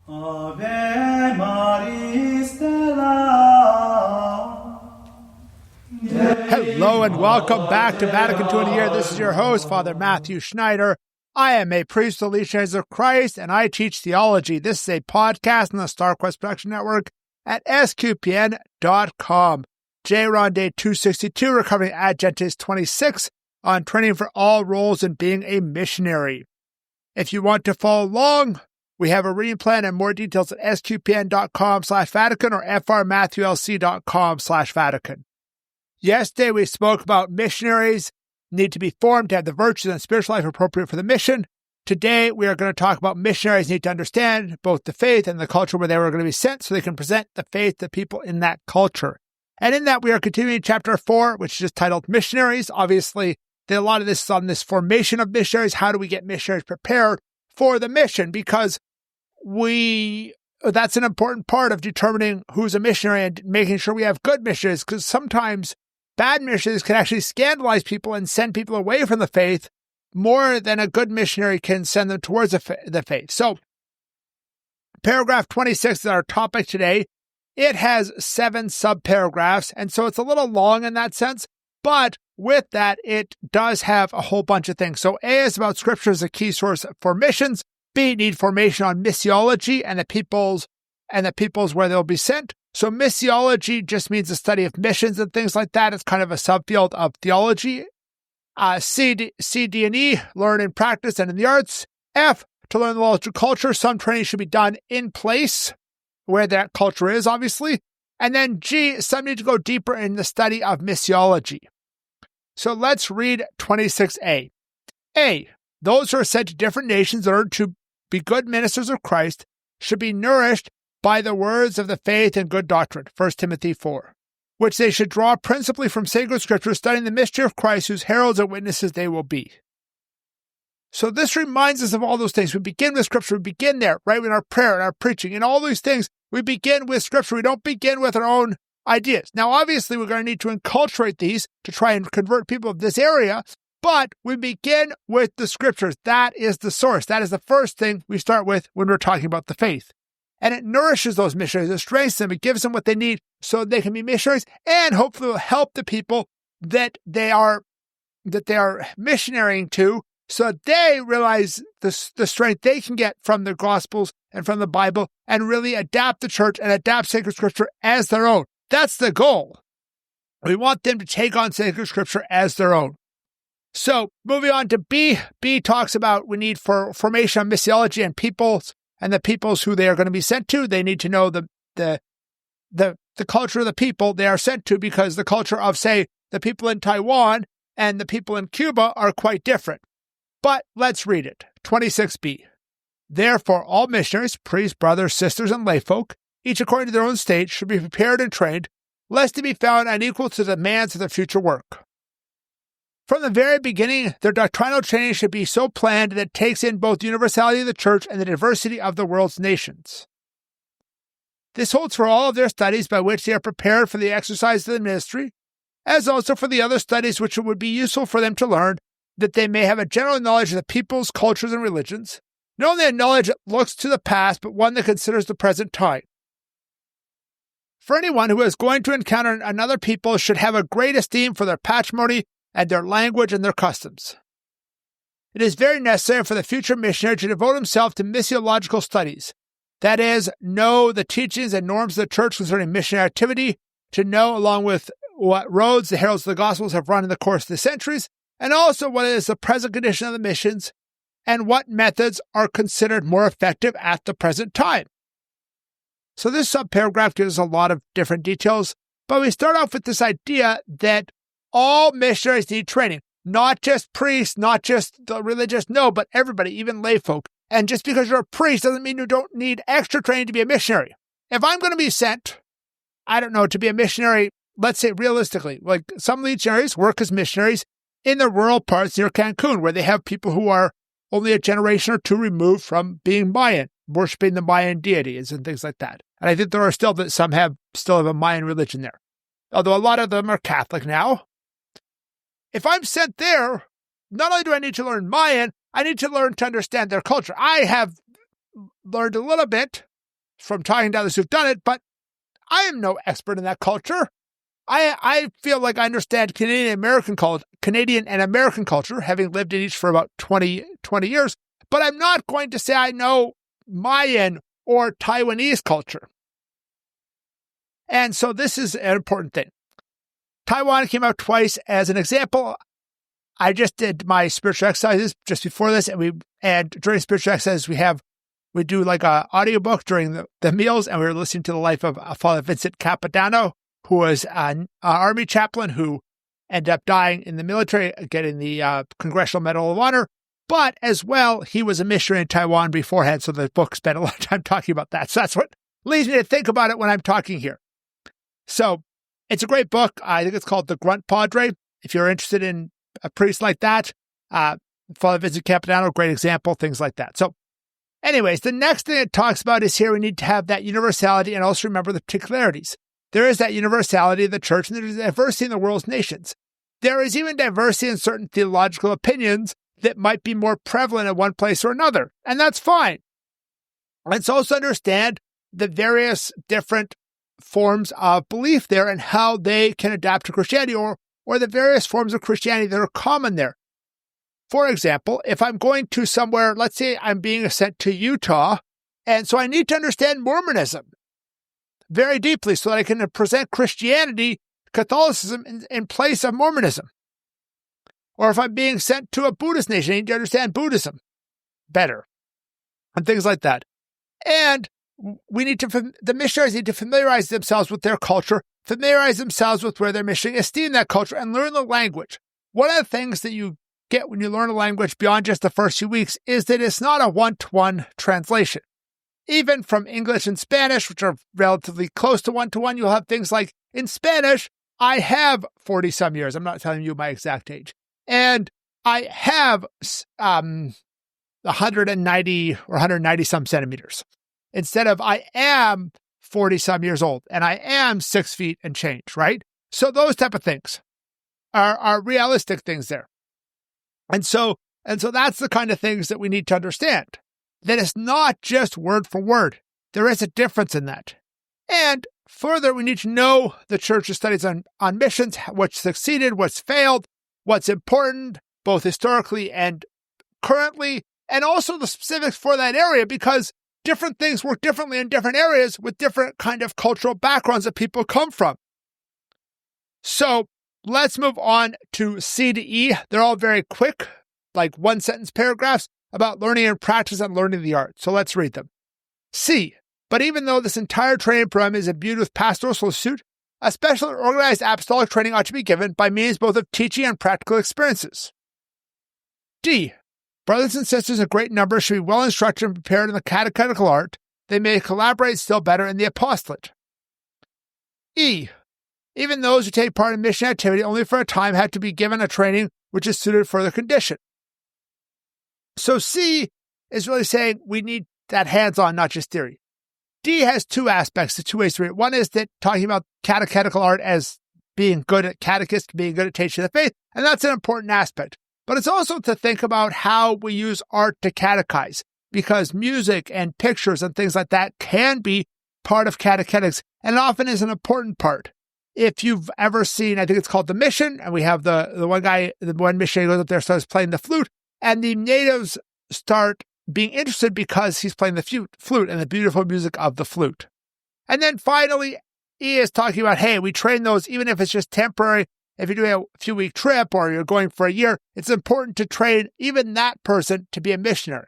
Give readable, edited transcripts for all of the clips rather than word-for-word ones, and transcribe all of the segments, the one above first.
Ave Maris Stella. Hello and welcome back to Vatican II in a Year. This is your host, Father Matthew Schneider. I am a priest of the Legionaries of Christ, and I teach theology. This is a podcast on the StarQuest Production Network at sqpn.com. J-Ron Day 262, recovering Adgentis 26, on training for all roles in being a missionary. If you want to follow along, we have a reading plan and more details at sqpn.com/Vatican or frmatthewlc.com/Vatican. Yesterday, we spoke about missionaries need to be formed to have the virtues and spiritual life appropriate for the mission. Today, we are going to talk about missionaries need to understand both the faith and the culture where they were going to be sent so they can present the faith to people in that culture. And in that, we are continuing chapter 4, which is just titled Missionaries. Obviously, a lot of this is on this formation of missionaries. How do we get missionaries prepared for the mission? Because that's an important part of determining who's a missionary and making sure we have good missionaries, because sometimes bad missionaries can actually scandalize people and send people away from the faith more than a good missionary can send them towards the faith. So, paragraph 26 is our topic today. It has 7 subparagraphs, and so it's a little long in that sense, but with that, it does have a whole bunch of things. So A is about Scripture as a key source for missions. B, need formation on missiology and the peoples where they'll be sent. So missiology just means the study of missions and things like that. It's kind of a subfield of theology. C, D, and E, learn in practice and in the arts. F, to learn the laws of culture. Some training should be done in place where that culture is, obviously. And then G, some need to go deeper in the study of missiology. So let's read 26a. A, those who are sent to different nations in order to be good ministers of Christ should be nourished by the words of the faith and good doctrine, 1 Timothy 4, which they should draw principally from sacred scripture, studying the mystery of Christ, whose heralds and witnesses they will be. So this reminds us of all those things. We begin with scripture. We begin there, right? In our prayer and our preaching and all these things. We begin with scripture. We don't begin with our own ideas. Now, obviously, we're going to need to inculturate these to try and convert people of this area, but we begin with the scriptures. That is the source. That is the first thing we start with when we're talking about the faith. And it nourishes those missionaries. It strengthens them. It gives them what they need so they can be missionaries, and hopefully will help the people that they are missionarying to, so that they realize the strength they can get from the Gospels and from the Bible and really adapt the church and adapt sacred scripture as their own. That's the goal. We want them to take on sacred scripture as their own. So moving on to B. B talks about we need for formation on missiology and peoples and the peoples who they are going to be sent to. They need to know the culture of the people they are sent to, because the culture of, say, the people in Taiwan and the people in Cuba are quite different. But let's read it. 26b. Therefore, all missionaries, priests, brothers, sisters, and layfolk, each according to their own state, should be prepared and trained, lest they be found unequal to the demands of their future work. From the very beginning, their doctrinal training should be so planned that it takes in both the universality of the church and the diversity of the world's nations. This holds for all of their studies by which they are prepared for the exercise of the ministry, as also for the other studies which it would be useful for them to learn, that they may have a general knowledge of the peoples, cultures, and religions, not only a knowledge that looks to the past, but one that considers the present time. For anyone who is going to encounter another people should have a great esteem for their patrimony and their language and their customs. It is very necessary for the future missionary to devote himself to missiological studies, that is, know the teachings and norms of the church concerning missionary activity, to know along with what roads the heralds of the Gospels have run in the course of the centuries, and also what is the present condition of the missions, and what methods are considered more effective at the present time. So this subparagraph gives us a lot of different details, but we start off with this idea that all missionaries need training, not just priests, not just the religious, no, but everybody, even layfolk. And just because you're a priest doesn't mean you don't need extra training to be a missionary. If I'm going to be sent, to be a missionary, let's say realistically, like some missionaries work as missionaries in the rural parts near Cancun, where they have people who are only a generation or two removed from being Mayan, worshiping the Mayan deities and things like that. And I think there are still that some still have a Mayan religion there, although a lot of them are Catholic now. If I'm sent there, not only do I need to learn Mayan, I need to learn to understand their culture. I have learned a little bit from talking to others who've done it, but I am no expert in that culture. I feel like I understand Canadian and American culture, having lived in each for about 20 years, but I'm not going to say I know Mayan or Taiwanese culture. And so this is an important thing. Taiwan came out twice as an example. I just did my spiritual exercises just before this, and during spiritual exercises we do like a audiobook during the meals, and we were listening to the life of Father Vincent Capodanno, who was an army chaplain who ended up dying in the military, getting the Congressional Medal of Honor. But as well, he was a missionary in Taiwan beforehand, so the book spent a lot of time talking about that. So that's what leads me to think about it when I'm talking here. So it's a great book. I think it's called The Grunt Padre. If you're interested in a priest like that, Father Vincent Capodanno, great example, things like that. So anyways, the next thing it talks about is here we need to have that universality and also remember the particularities. There is that universality of the church, and there is diversity in the world's nations. There is even diversity in certain theological opinions that might be more prevalent in one place or another, and that's fine. Let's also understand the various different forms of belief there and how they can adapt to Christianity or the various forms of Christianity that are common there. For example, if I'm going to somewhere, let's say I'm being sent to Utah, and so I need to understand Mormonism very deeply so that I can present Christianity, Catholicism in place of Mormonism. Or if I'm being sent to a Buddhist nation, I need to understand Buddhism better and things like that. And the missionaries need to familiarize themselves with their culture, familiarize themselves with where they're missioning, esteem that culture, and learn the language. One of the things that you get when you learn a language beyond just the first few weeks is that it's not a one-to-one translation. Even from English and Spanish, which are relatively close to one-to-one, you'll have things like, in Spanish, I have 40-some years. I'm not telling you my exact age. And I have 190 or 190-some centimeters. Instead of I am 40-some years old and I am 6 feet and change, right? So those type of things are realistic things there. And so that's the kind of things that we need to understand. That it's not just word for word. There is a difference in that. And further, we need to know the church's studies on missions, what's succeeded, what's failed, what's important, both historically and currently, and also the specifics for that area, because different things work differently in different areas with different kind of cultural backgrounds that people come from. So let's move on to C to E. They're all very quick, like one-sentence paragraphs about learning and practice and learning the art. So let's read them. C. But even though this entire training program is imbued with pastoral solicitude, a special and organized apostolic training ought to be given by means both of teaching and practical experiences. D. Brothers and sisters in great numbers should be well instructed and prepared in the catechetical art. They may collaborate still better in the apostolate. E. Even those who take part in mission activity only for a time have to be given a training which is suited for their condition. So C is really saying we need that hands-on, not just theory. D has two aspects, the two ways to read it. One is that talking about catechetical art as being good at catechist, being good at teaching the faith, and that's an important aspect. But it's also to think about how we use art to catechize, because music and pictures and things like that can be part of catechetics, and often is an important part. If you've ever seen, I think it's called The Mission, and we have the one missionary goes up there, starts playing the flute, and the natives start being interested because he's playing the flute and the beautiful music of the flute. And then finally, E is talking about, hey, we train those, even if it's just temporary. If you're doing a few-week trip or you're going for a year, it's important to train even that person to be a missionary.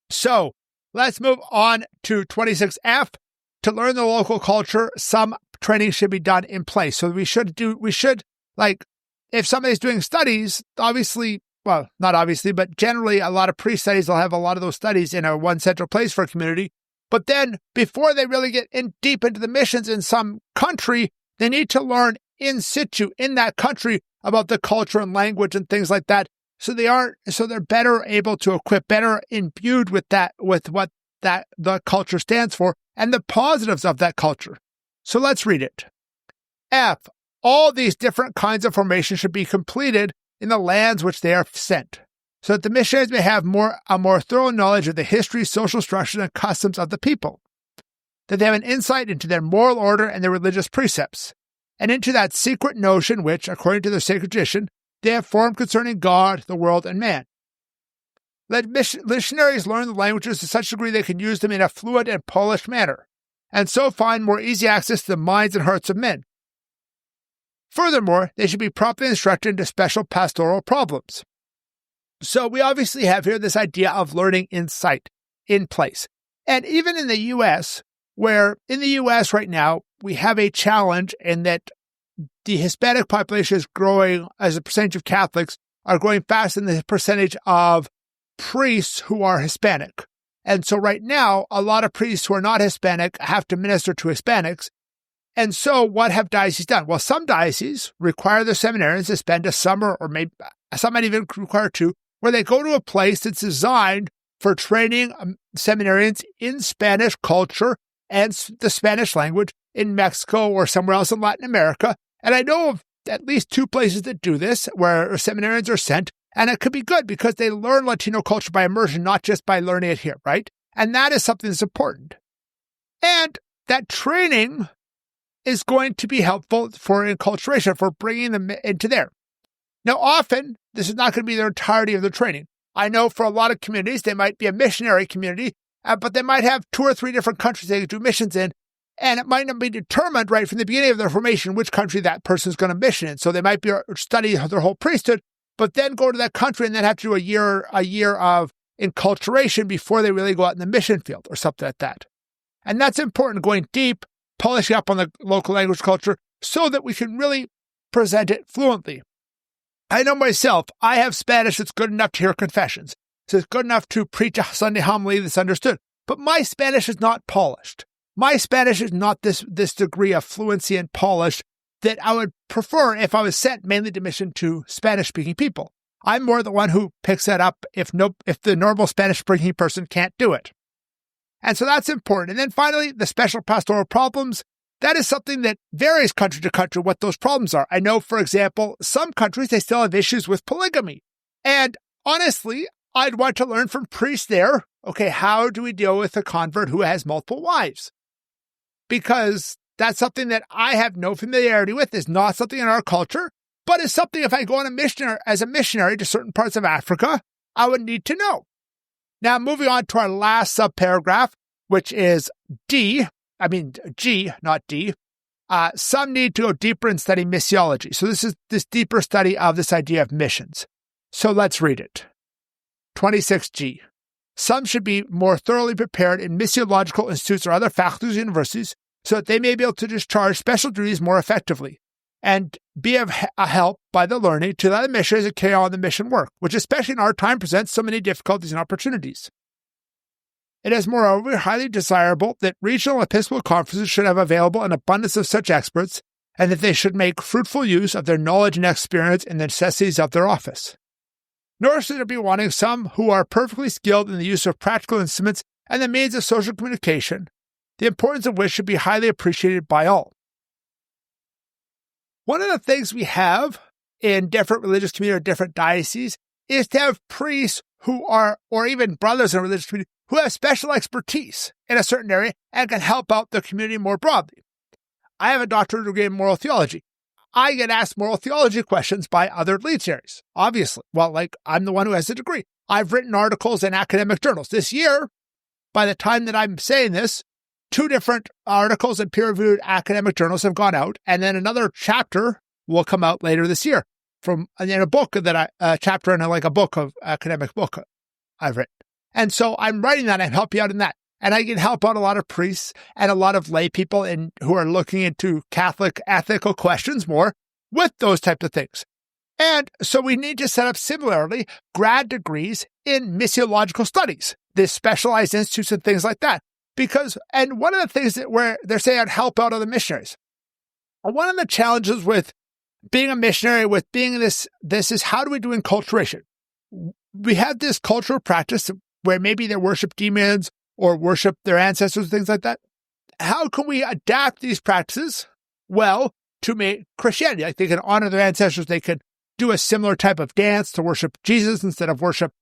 So let's move on to 26F. To learn the local culture, some training should be done in place. So we should if somebody's doing studies, obviously, well, not obviously, but generally a lot of pre-studies will have a lot of those studies in a one central place for a community. But then before they really get deep into the missions in some country, they need to learn in situ in that country about the culture and language and things like that. So they're better able to equip, better imbued with what the culture stands for and the positives of that culture. So let's read it. F. All these different kinds of formations should be completed in the lands which they are sent, so that the missionaries may have a more thorough knowledge of the history, social structure, and customs of the people. that they have an insight into their moral order and their religious precepts, and into that secret notion which, according to their sacred tradition, they have formed concerning God, the world, and man. Let missionaries learn the languages to such a degree they can use them in a fluent and polished manner, and so find more easy access to the minds and hearts of men. Furthermore, they should be properly instructed into special pastoral problems. So we obviously have here this idea of learning in sight, in place. And even in the U.S., where in the U.S. right now, we have a challenge in that the Hispanic population is growing as a percentage of Catholics are growing faster than the percentage of priests who are Hispanic. And so right now, a lot of priests who are not Hispanic have to minister to Hispanics. And so what have dioceses done? Well, some dioceses require their seminarians to spend a summer, or maybe some might even require two, where they go to a place that's designed for training seminarians in Spanish culture and the Spanish language in Mexico or somewhere else in Latin America. And I know of at least two places that do this, where seminarians are sent, and it could be good because they learn Latino culture by immersion, not just by learning it here, right? And that is something that's important. And that training is going to be helpful for enculturation, for bringing them into there. Now, often, this is not going to be the entirety of the training. I know for a lot of communities, they might be a missionary community, but they might have 2 or 3 different countries they can do missions in, and it might not be determined right from the beginning of their formation which country that person is going to mission in. So they might be study their whole priesthood, but then go to that country and then have to do a year of enculturation before they really go out in the mission field or something like that. And that's important, going deep, polishing up on the local language culture so that we can really present it fluently. I know myself, I have Spanish that's good enough to hear confessions. So it's good enough to preach a Sunday homily that's understood. But my Spanish is not polished. My Spanish is not this degree of fluency and polish that I would prefer if I was sent mainly to mission to Spanish-speaking people. I'm more the one who picks that up if the normal Spanish-speaking person can't do it. And so that's important. And then finally, the special pastoral problems. That is something that varies country to country what those problems are. I know, for example, some countries, they still have issues with polygamy. And honestly, I'd want to learn from priests there, okay, how do we deal with a convert who has multiple wives? Because that's something that I have no familiarity with. It's not something in our culture, but it's something if I go on as a missionary to certain parts of Africa, I would need to know. Now, moving on to our last subparagraph, which is G, not D. Some need to go deeper and study missiology. So this is this deeper study of this idea of missions. So let's read it. 26G. Some should be more thoroughly prepared in missiological institutes or other faculties or universities so that they may be able to discharge special duties more effectively and be of a help by the learning to other missionaries that carry on the mission work, which especially in our time presents so many difficulties and opportunities. It is moreover highly desirable that regional Episcopal conferences should have available an abundance of such experts and that they should make fruitful use of their knowledge and experience in the necessities of their office. Nor should there be wanting some who are perfectly skilled in the use of practical instruments and the means of social communication, the importance of which should be highly appreciated by all. One of the things we have in different religious communities or different dioceses is to have priests who are, or even brothers in a religious community, who have special expertise in a certain area and can help out the community more broadly. I have a doctorate degree in moral theology. I get asked moral theology questions by other legionaries, obviously. Well, I'm the one who has the degree. I've written articles in academic journals. This year, by the time that I'm saying this, 2 different articles in peer-reviewed academic journals have gone out, and then another chapter will come out later this year from in a book that a chapter in a book of academic book I've written. And so I'm writing that and help you out in that. And I can help out a lot of priests and a lot of lay people who are looking into Catholic ethical questions more with those types of things. And so we need to set up similarly grad degrees in missiological studies, the specialized institutes and things like that. And one of the things where they're saying I'd help out other missionaries. One of the challenges with being a missionary, with being this is how do we do enculturation? We have this cultural practice where maybe they worship demons or worship their ancestors, things like that. How can we adapt these practices, to make Christianity? Like they can honor their ancestors, they can do a similar type of dance to worship Jesus instead of worship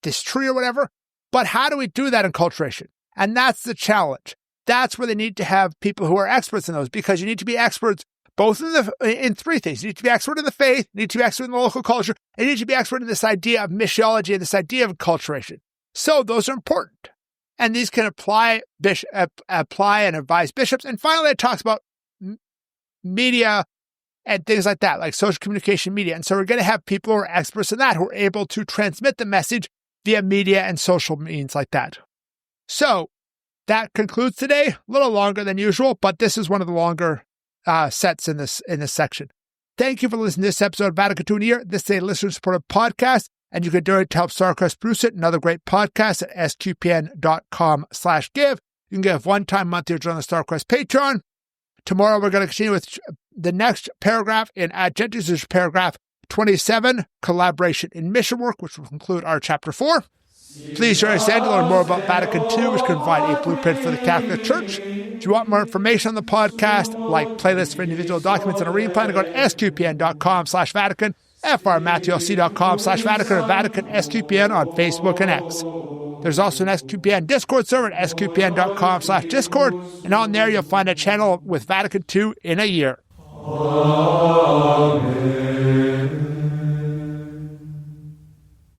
this tree or whatever. But how do we do that enculturation? And that's the challenge. that's where they need to have people who are experts in those, because you need to be experts both in three things. You need to be expert in the faith, you need to be expert in the local culture, and you need to be expert in this idea of missiology and this idea of acculturation. So those are important. And these can apply and advise bishops. And finally, it talks about media and things like that, like social communication media. And so we're going to have people who are experts in that, who are able to transmit the message via media and social means like that. So that concludes today. A little longer than usual, but this is one of the longer sets in this section. Thank you for listening to this episode of Vatican II in a Year. This is a listener-supported podcast, and you can donate to help StarCrest produce it and other great podcasts at sqpn.com/give. You can give one-time monthly or join the StarCrest Patreon. Tomorrow, we're going to continue with the next paragraph in Ad Gentes, which is paragraph 27, Collaboration in Mission Work, which will conclude our chapter 4. Please join us then to learn more about Vatican II, which can provide a blueprint for the Catholic Church. If you want more information on the podcast, like playlists for individual documents and a reading plan, go to sqpn.com/Vatican, frmatthewlc.com/Vatican, or Vatican SQPN on Facebook and X. There's also an SQPN Discord server at sqpn.com/Discord, and on there you'll find a channel with Vatican II in a Year. Amen.